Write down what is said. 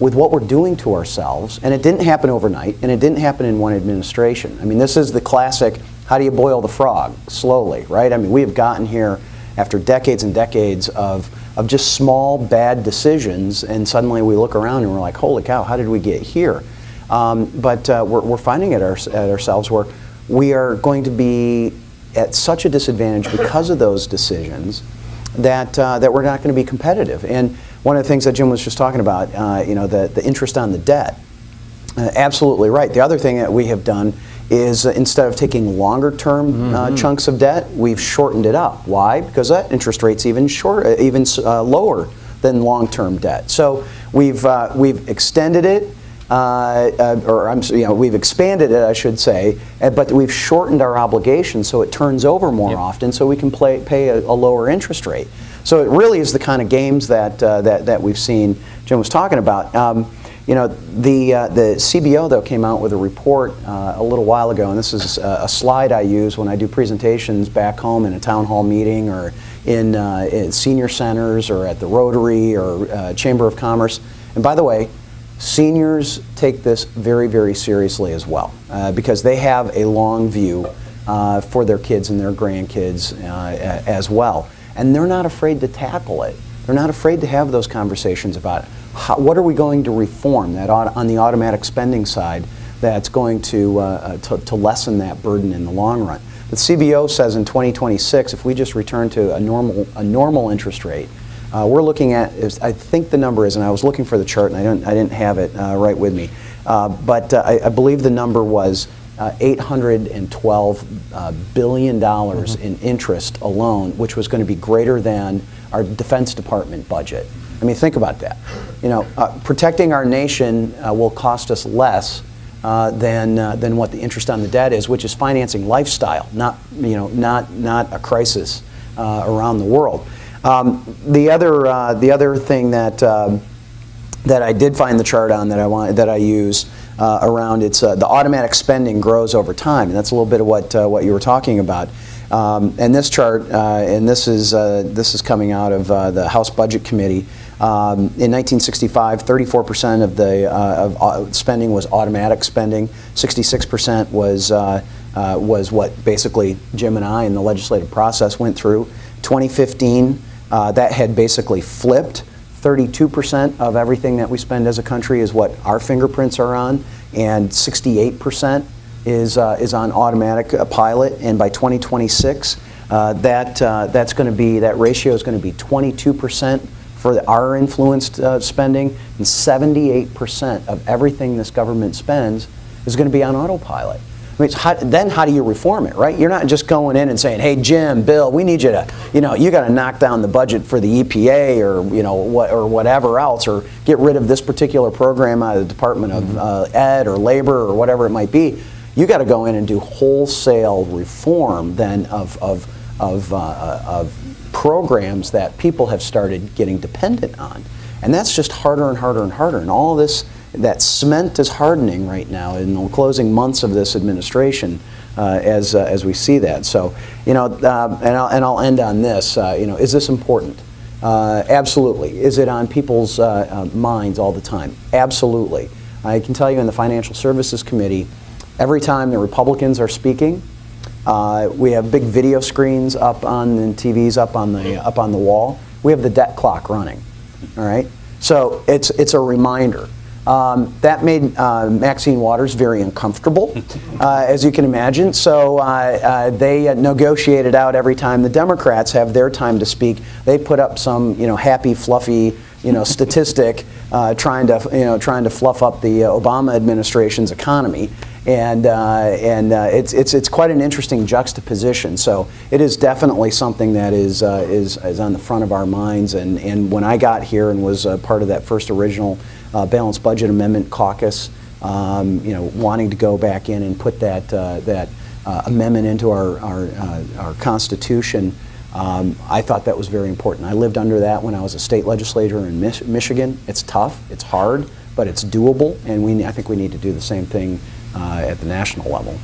with what we're doing to ourselves, and it didn't happen overnight, and it didn't happen in one administration. I mean, this is the classic, how do you boil the frog? Slowly, right? I mean, we have gotten here after decades and decades of just small, bad decisions, and suddenly we look around and we're like, holy cow, how did we get here? But we're finding it ourselves where we are going to be at such a disadvantage because of those decisions that we're not going to be competitive. And one of the things that Jim was just talking about, the interest on the debt, absolutely right. The other thing that we have done is instead of taking longer term chunks of debt, we've shortened it up. Why? Because that interest rate's even lower than long term debt. So we've extended it, we've expanded it, I should say, but we've shortened our obligation so it turns over more often, so we can pay a lower interest rate. So it really is the kind of games that we've seen. Jim was talking about. The CBO, though, came out with a report a little while ago, and this is a slide I use when I do presentations back home in a town hall meeting or in senior centers or at the Rotary or Chamber of Commerce. And by the way, seniors take this very, very seriously as well because they have a long view for their kids and their grandkids as well. And they're not afraid to tackle it. They're not afraid to have those conversations about what are we going to reform that on the automatic spending side that's going to lessen that burden in the long run. The CBO says in 2026, if we just return to a normal interest rate, we're looking at, I think the number is, and I was looking for the chart and I didn't have it right with me, but I believe the number was $812 billion in interest alone, which was going to be greater than our Defense Department budget. I mean, think about that. Protecting our nation will cost us less than what the interest on the debt is, which is financing lifestyle, not a crisis around the world. The other thing that I did find the chart on that I use around the automatic spending grows over time, and that's a little bit of what you were talking about. And this chart, and this is coming out of the House Budget Committee. In 1965, 34% of the spending was automatic spending. 66% was what basically Jim and I in the legislative process went through. 2015, that had basically flipped. 32% of everything that we spend as a country is what our fingerprints are on, and 68% is on automatic pilot. And by 2026, that ratio is going to be 22% for our influenced spending, and 78% of everything this government spends is going to be on autopilot. I mean, then how do you reform it, right? You're not just going in and saying, hey, Jim, Bill, we need you to, you got to knock down the budget for the EPA or whatever else, or get rid of this particular program out of the Department of Ed or Labor or whatever it might be. You got to go in and do wholesale reform then of programs that people have started getting dependent on. And that's just harder and harder and harder. And all this, that cement is hardening right now in the closing months of this administration as we see that. So, and I'll end on this. Is this important? Absolutely. Is it on people's minds all the time? Absolutely. I can tell you in the Financial Services Committee, every time the Republicans are speaking, we have big video screens up on the TVs up on the wall. We have the debt clock running. All right. So it's a reminder. That made Maxine Waters very uncomfortable, as you can imagine. So they negotiated out every time the Democrats have their time to speak. They put up some happy, fluffy statistic trying to fluff up the Obama administration's economy. And it's quite an interesting juxtaposition. So it is definitely something that is on the front of our minds. And when I got here and was part of that first original Balanced Budget Amendment caucus, wanting to go back in and put that amendment into our Constitution, I thought that was very important. I lived under that when I was a state legislator in Michigan. It's tough, it's hard, but it's doable, and I think we need to do the same thing at the national level.